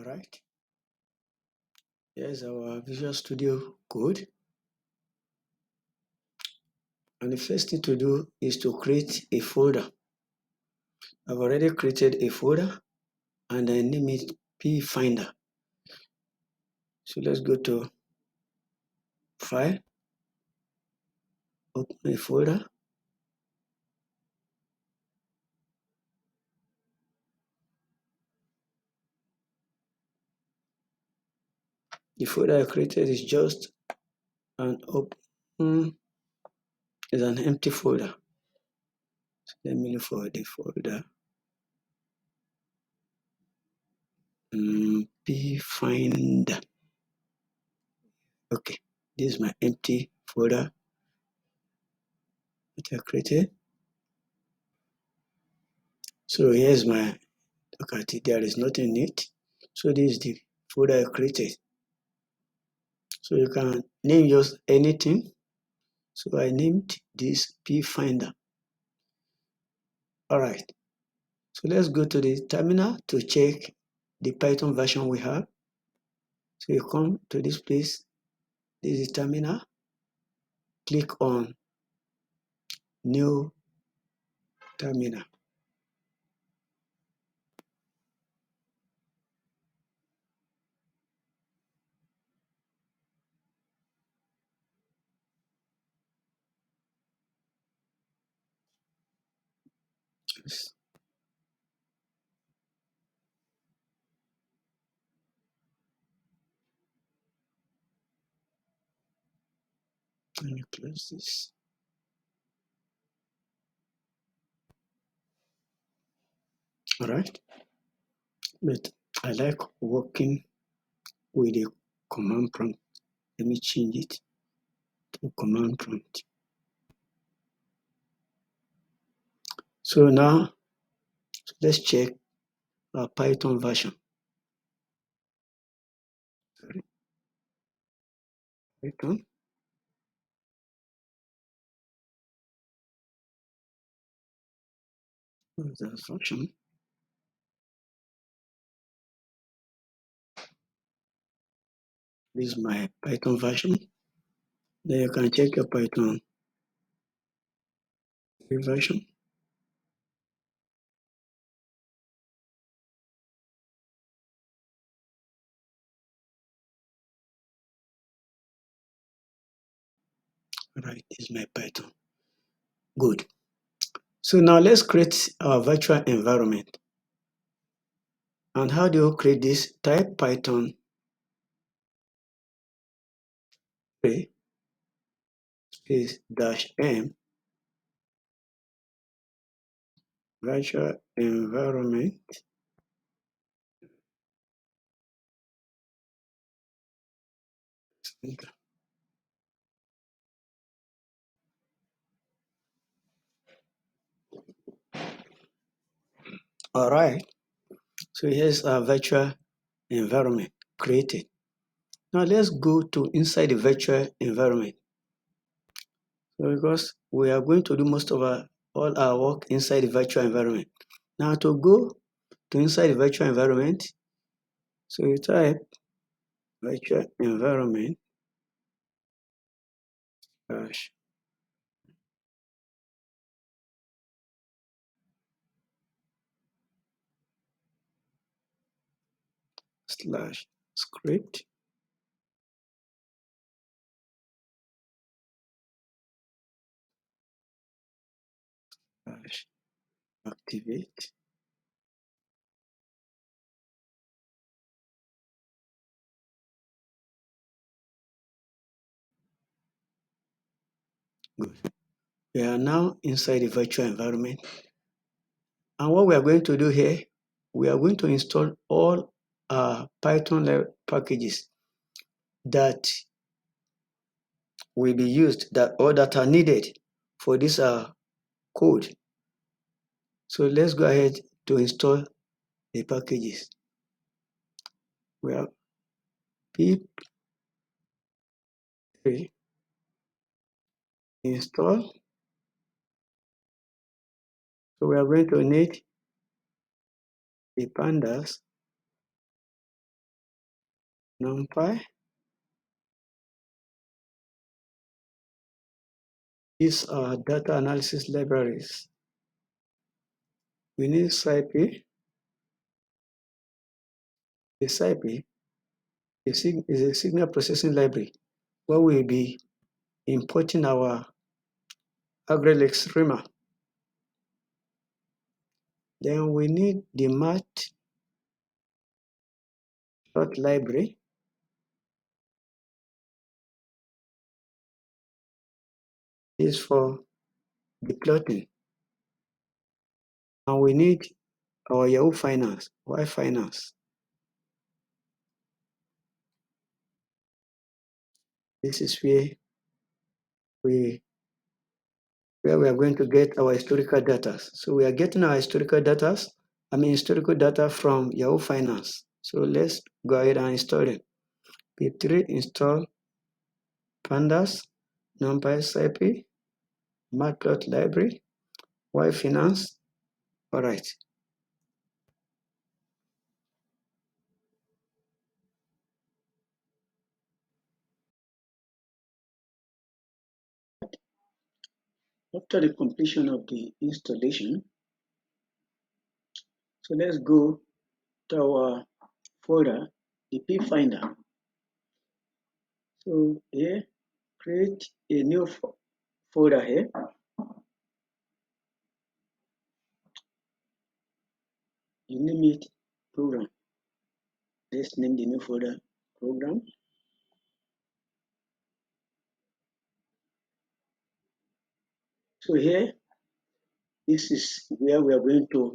Alright, here's our Visual Studio code. And the first thing to do is to create a folder. I've already created a folder and I name it pfinder. So let's go to File, open a folder. The folder I created is just an open, is an empty folder. So let me look for the folder. Pfinder. Okay, this is my empty folder that I created. So here's my, look at it, there is nothing in it. So this is the folder I created. So you can name just anything. So I named this pfinder. All right. So let's go to the terminal to check the Python version we have. So you come to this place. This is the terminal. Click on New Terminal. Yes. Let me close this. All right. But I like working with a command prompt. Let me change it to command prompt. So now let's check our Python version. Sorry. Python. The function. This is my Python version. Then you can check your Python version. Right, this is my Python. Good. So now let's create our virtual environment. And how do you create this? Type Python space -m virtual environment. All right. So here's our virtual environment created. Now let's go to inside the virtual environment. So because we are going to do most of all our work inside the virtual environment. Now to go to inside the virtual environment, so you type virtual environment slash script slash activate good. We are now inside the virtual environment, and what we are going to do here, we are going to install all our Python packages that will be used or that are needed for this code. So let's go ahead to install the packages. We have pip install. So we are going to need the pandas NumPy. These are data analysis libraries. We need SciPy. The SciPy is a signal processing library where we'll be importing our Algorithmic streamer. Then we need the math plot library. This is for the plotting. And we need our Yahoo Finance, Y Finance. This is where we are going to get our historical data. So we are getting our historical data from Yahoo Finance. So let's go ahead and install it. P3 install pandas, NumPy SciPy, matplot library, Y Finance. All right. After the completion of the installation, so let's go to our folder, the P Finder. So here, create a new folder here. You name it program. Let's name the new folder program. So here, this is where we are going to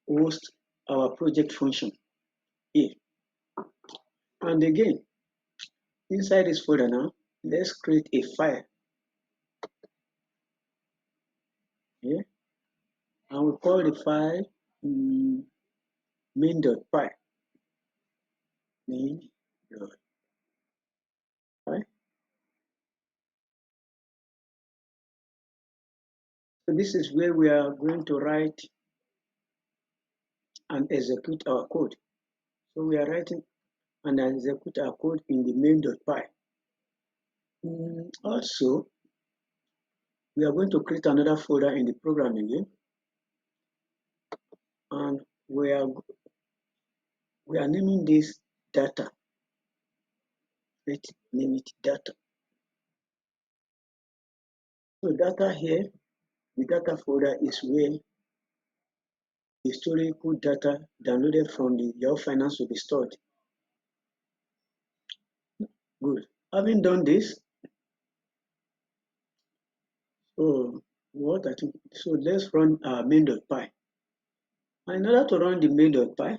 host our project function here. And again, inside this folder now, let's create a file here. And we call the file main.py. Main.py. So this is where we are going to write and execute our code. So we are writing and execute our code in the main.py. Also, we are going to create another folder in the program again, and we are naming this data. Let's name it data. So data here, the data folder is where the historical data downloaded from the Yahoo Finance will be stored. Good. Having done this, so let's run our main.py. In order to run the main.py,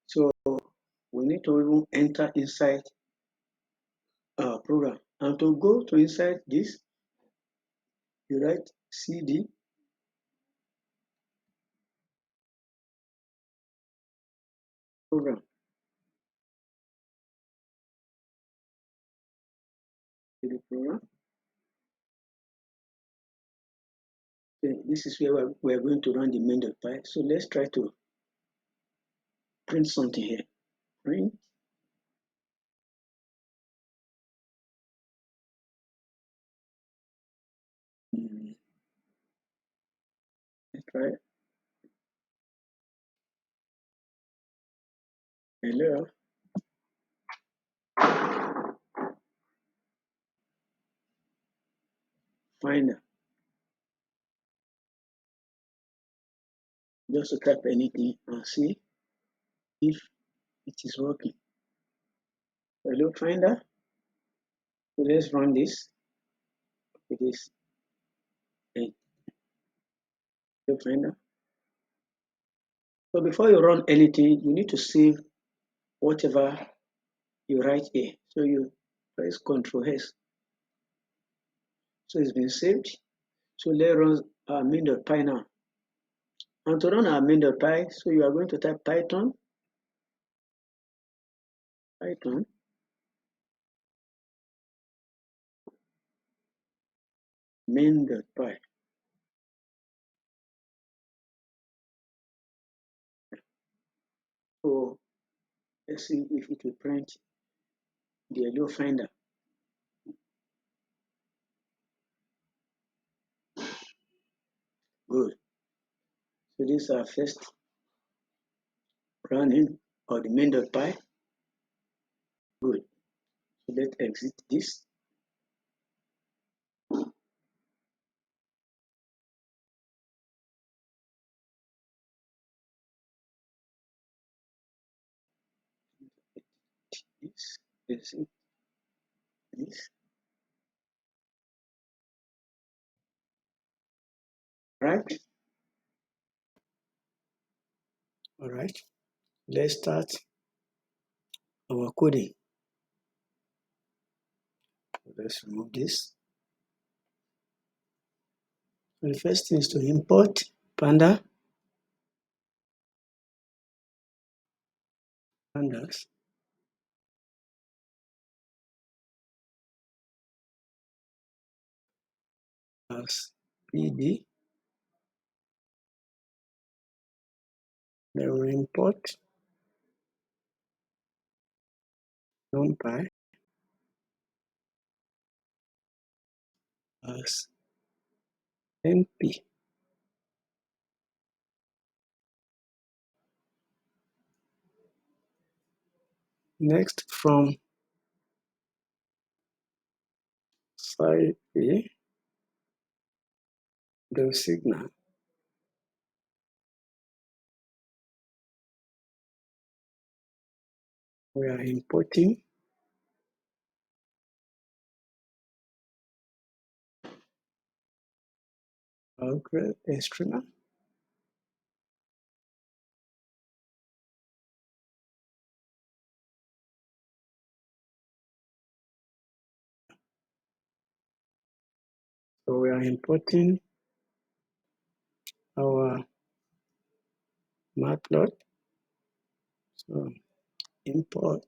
so we need to even enter inside our program. And to go to inside this, you write cd program. CD program. Okay, this is where we are going to run the main.py. So let's try to print something here. Print. Let's try. Hello. Finder. Just to type anything and see if it is working. Hello, Finder. So let's run this. It is a Hello, Finder. So before you run anything, you need to save whatever you write here. So you press Ctrl S. So it's been saved. So let's run our main.py now. And to run our main.py, so you are going to type Python main.py. Let's see if it will print the yellow finder. Good. So this is our first running of the main.py. Good. So let's exit this. This. Right. All right. Let's start our coding. Let's remove this. So the first thing is to import pandas as pd. Then we import numpy as np. Next, from side A, the signal, we are importing algorithm streamer. So we are importing our matplot. So import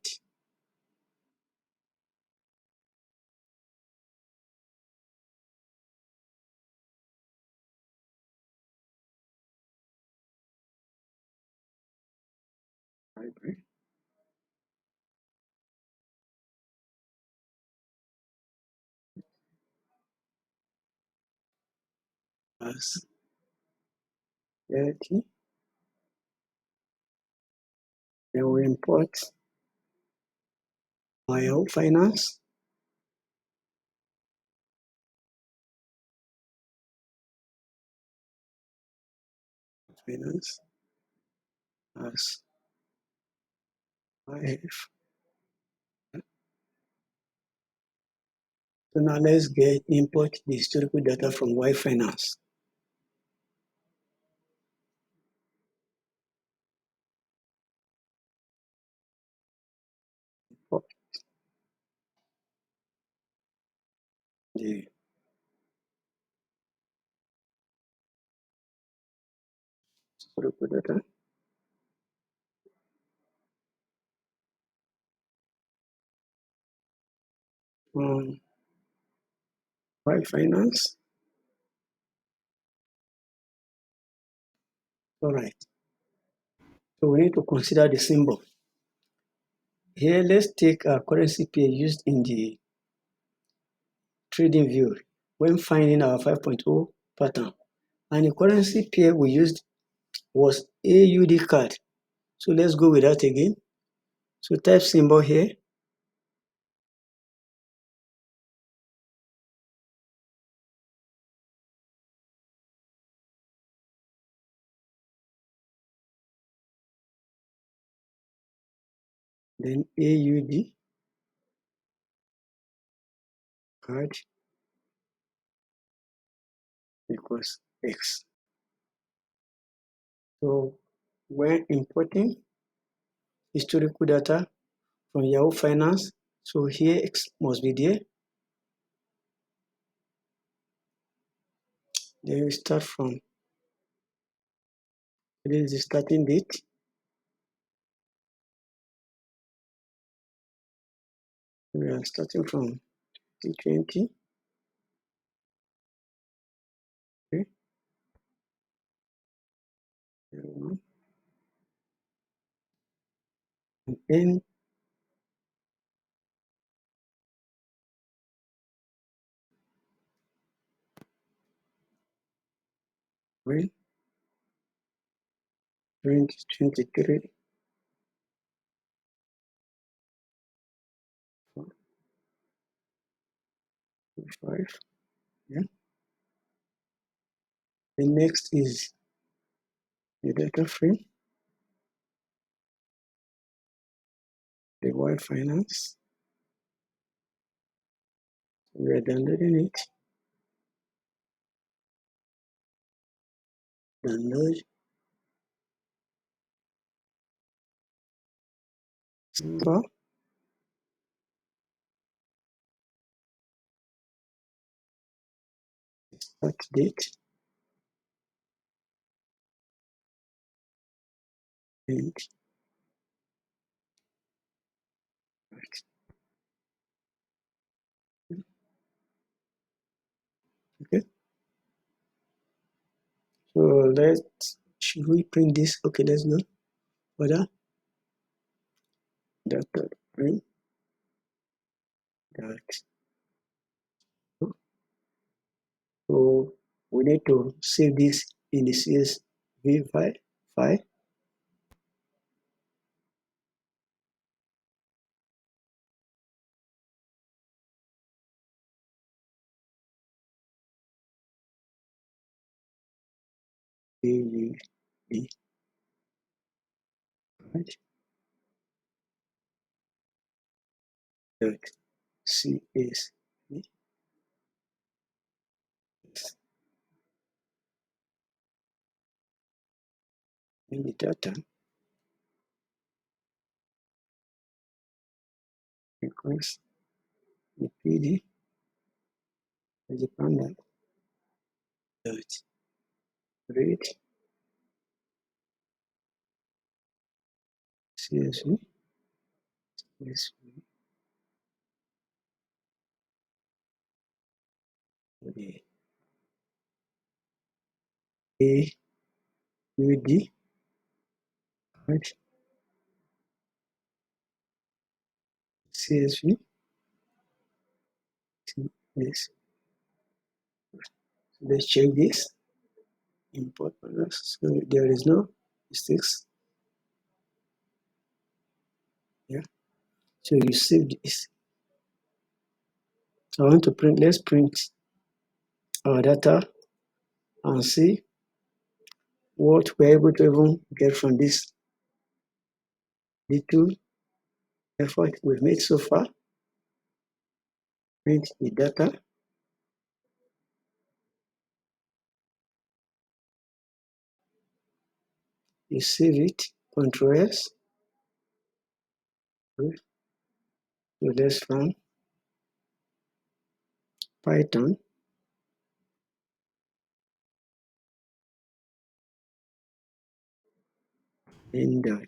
library as LT. Then we import my finance as IF. So now let's import the historical data from Y Finance. Import the historical data from Y Finance. All right. So we need to consider the symbol. Here, let's take a currency pair used in the trading view when finding our 5.0 pattern. And the currency pair we used was AUD card. So let's go with that again. So type symbol here. Then AUD card equals X. So when importing historical data from Yahoo Finance, so here X must be there. Then we start from, this is the starting date. We are starting from T20. Okay. and then print 23, 5. Yeah. The next is the data frame, the Y finance. We are downloading it. Download symbol, start date, and okay. So should we print this? Okay, let's go further. Data frame that. So we need to save this in the CSV file. AVD, right? Dot CSV. In the data equals the PD as a panda dot read CSV. The AUD, right? CSV. Yes. Let's check this. Import products. So there is no mistakes. Yeah. So you save this. So I want to print. Let's print our data and see what we're able to even get from this little effort we've made so far. Print the data. You save it. Control S. So let's run Python. In.py.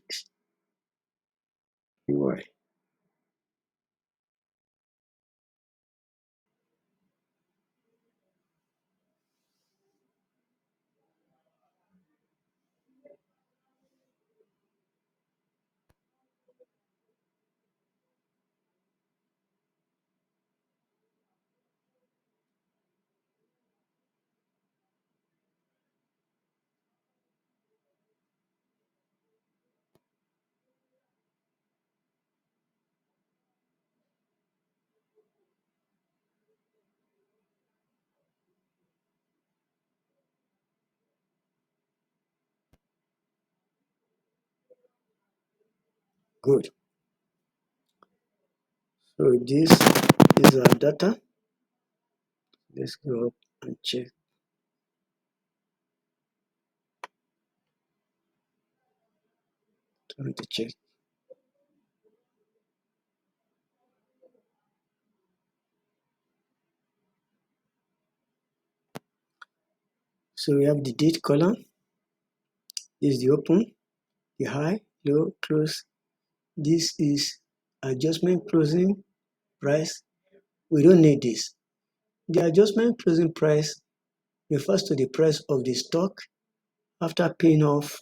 Good. So this is our data. Let's go up and check. Trying to check. So we have the date column. This is the open, the high, low, close. This is adjustment closing price. We don't need this. The adjustment closing price refers to the price of the stock after paying off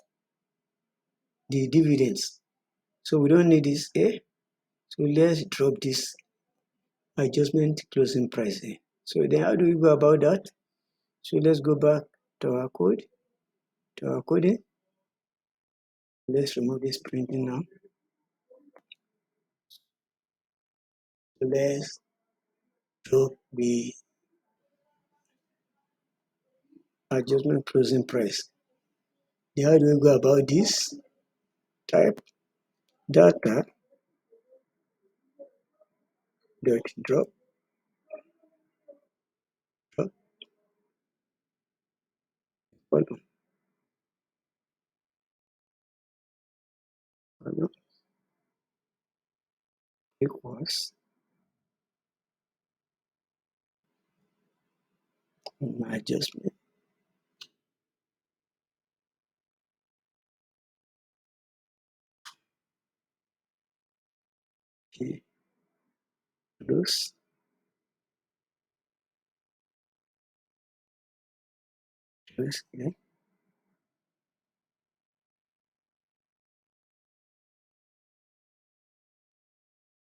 the dividends. So we don't need this A. So let's drop this adjustment closing price A. So then how do we go about that? So let's go back to our code, to our coding. Let's remove this printing now. So let's drop the adjustment closing price. Then how do we go about this? Type data dot drop column equals my adjustment P plus A,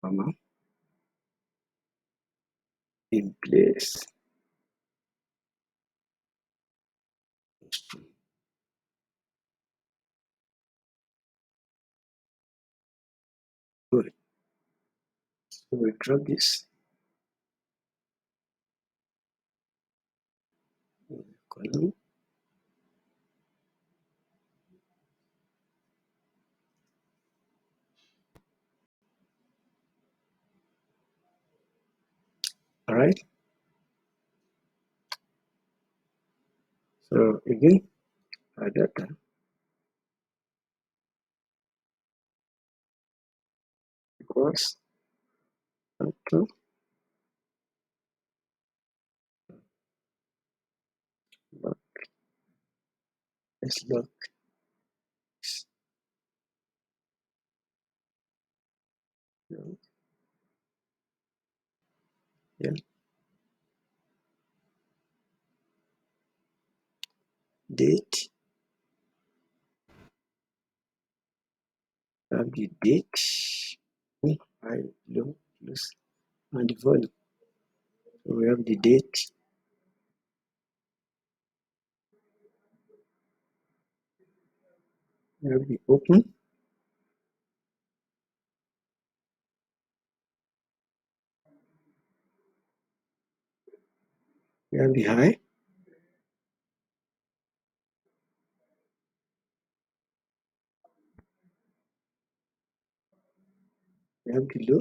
comma, in place. Good. So we drop this column. All right. So again, our data equals to log. Let's log this. Yeah, date. Have the date, high, low, plus, and the volume. So we have the date. We have the open. We have the high. We have the low.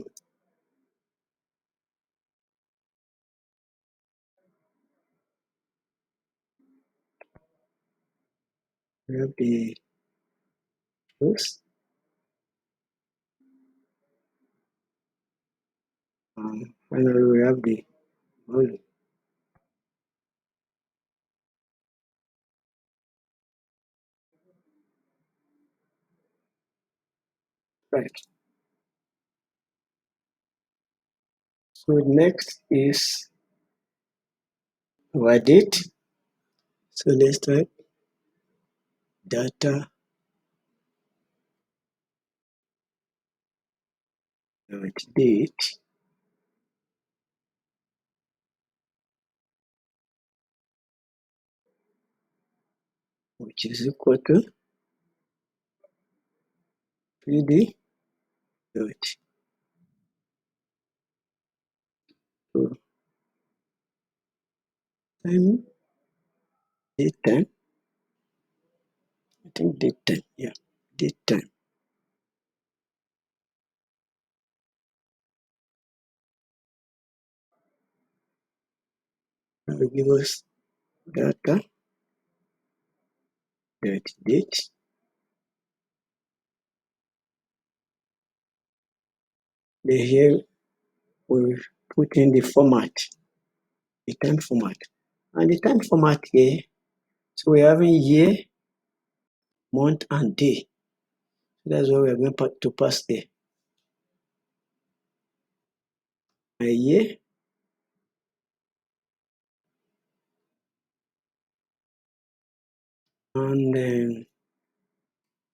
We have the close. Finally, we have the volume. Right. So next is our date. So let's type data dot date, which is equal to pd dot to time date time. I think date time. Yeah, date time. That will give us data dot date. Then here we put in the format, the time format. And the time format here, so we're having year, month, and day. That's what we're going to pass there. A year, and a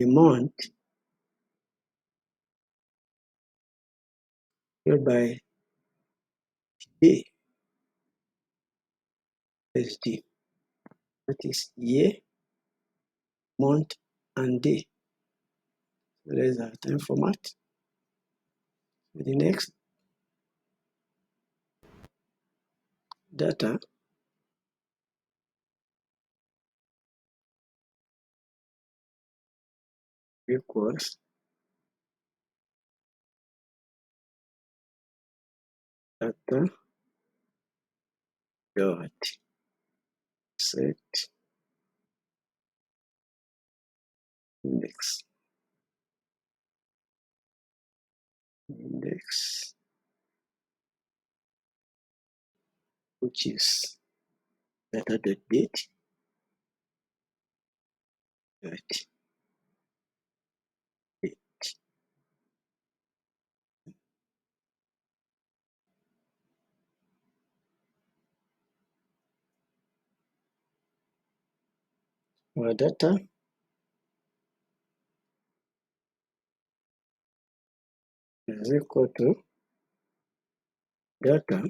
month, followed by day, SD. That is year, month, and day. So there's our time format. So the next, data equals data dot set index. Index, which is data dot date dot date. Our data is equal to data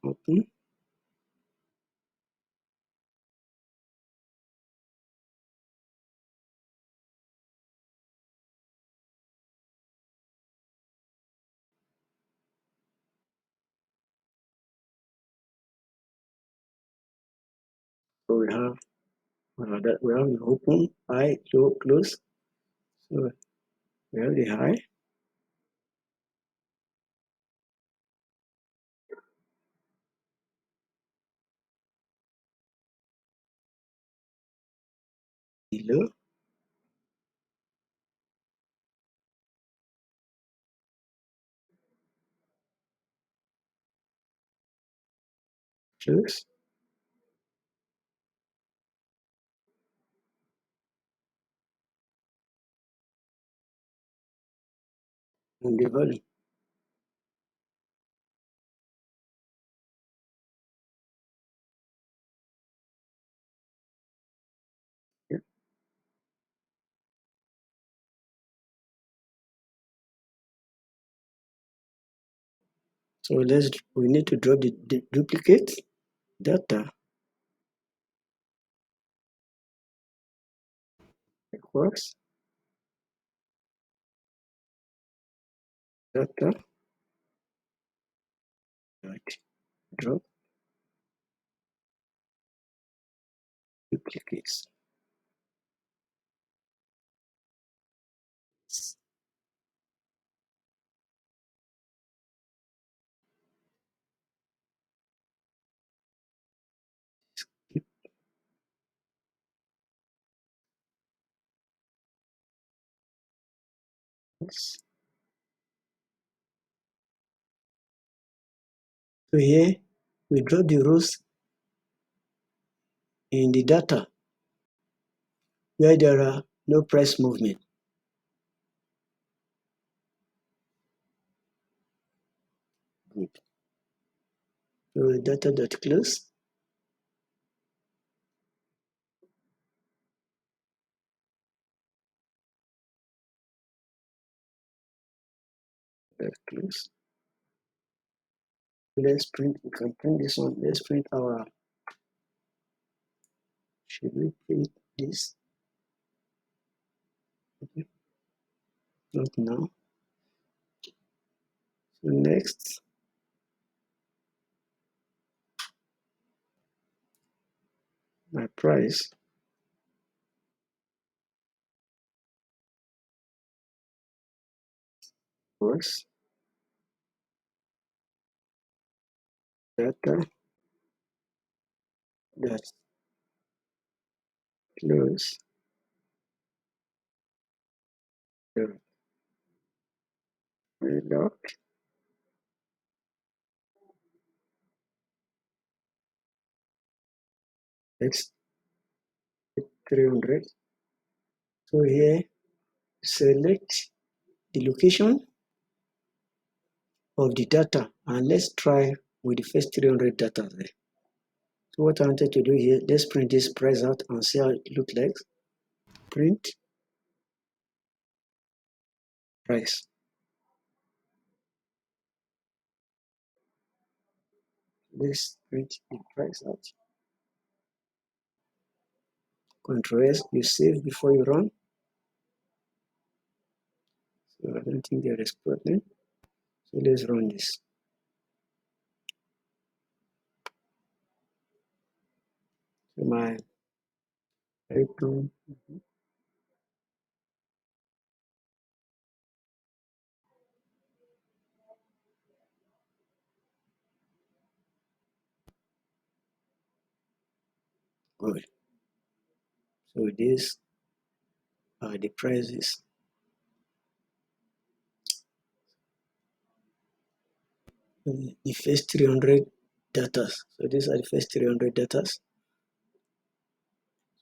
open so we have that we have the open, high, low, close. So we have the high, the low, close, and the volume. Yeah. So we need to drop the duplicate data equals data dot drop duplicates. So here we drop the rows in the data where there are no price movement. Good. So data dot close, close. Let's print. We can print this one. Let's print our. Should we print this? Okay. Not now. So next, my price was data dot close dot reload. Let's 300. So here, select the location of the data and let's try with the first 300 data there. So what I wanted to do here, let's print this price out and see how it looks like. print price. Let's print the price out. Control S, you save before you run. So I don't think there is problem. So let's run this. So my item, good. So these are the prices. The first 300 data. So these are the first 300 data.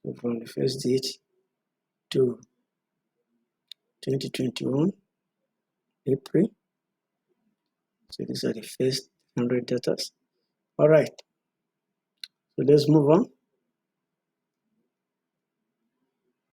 So from the first date to 2021 April. So these are the first 100 data. All right. So let's move on.